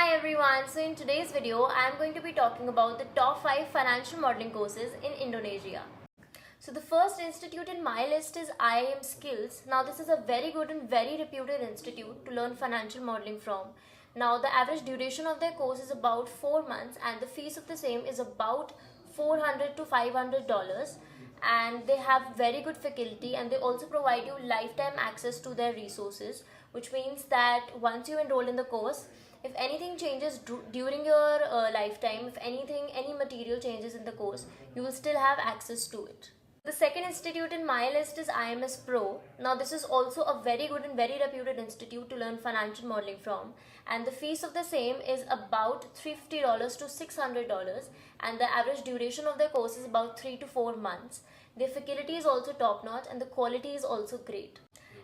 Hi everyone, so in today's video I am going to be talking about the top 5 financial modeling courses in Indonesia. So the first institute in my list is IIM Skills. Now this is a very good and very reputed institute to learn financial modeling from. Now the average duration of their course is about 4 months and the fees of the same is about $400 to $500, and they have very good faculty, and they also provide you lifetime access to their resources, which means that once you enroll in the course, if anything changes during your lifetime, if any material changes in the course, you will still have access to it. The second institute in my list is IMS Pro. Now this is also a very good and very reputed institute to learn financial modeling from, and the fees of the same is about $350 to $600, and the average duration of their course is about 3 to 4 months. Their faculty is also top notch and the quality is also great.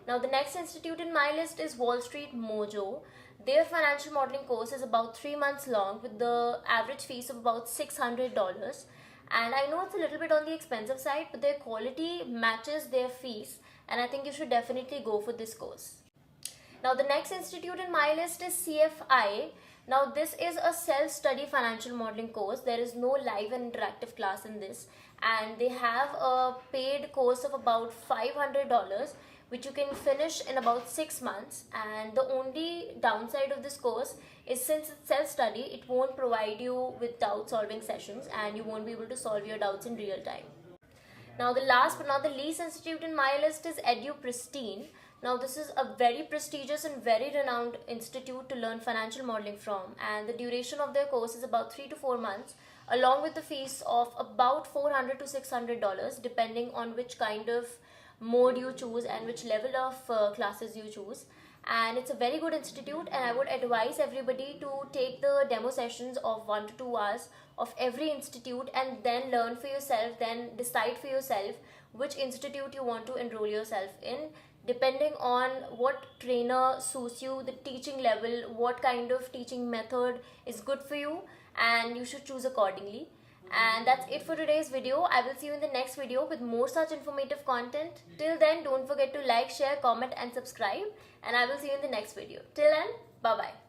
Now the next institute in my list is Wall Street Mojo. Their financial modeling course is about 3 months long with the average fees of about $600, and I know it's a little bit on the expensive side, but their quality matches their fees, and I think you should definitely go for this course. Now the next institute in my list is CFI. Now this is a self-study financial modeling course. There is no live and interactive class in this, and they have a paid course of about $500, which you can finish in about 6 months. And the only downside of this course is, since it's self-study, it won't provide you with doubt solving sessions and you won't be able to solve your doubts in real time. Now the last but not the least institute in my list is Edu Pristine. Now this is a very prestigious and very renowned institute to learn financial modeling from, and the duration of their course is about 3 to 4 months, along with the fees of about $400 to $600, depending on which kind of mode you choose and which level of classes you choose. And it's a very good institute, and I would advise everybody to take the demo sessions of 1 to 2 hours of every institute and then learn for yourself, then decide for yourself which institute you want to enroll yourself in, depending on what trainer suits you, the teaching level, what kind of teaching method is good for you, and you should choose accordingly. And that's it for today's video. I will see you in the next video with more such informative content. Till then, don't forget to like, share, comment and subscribe, and I will see you in the next video. Till then, bye bye.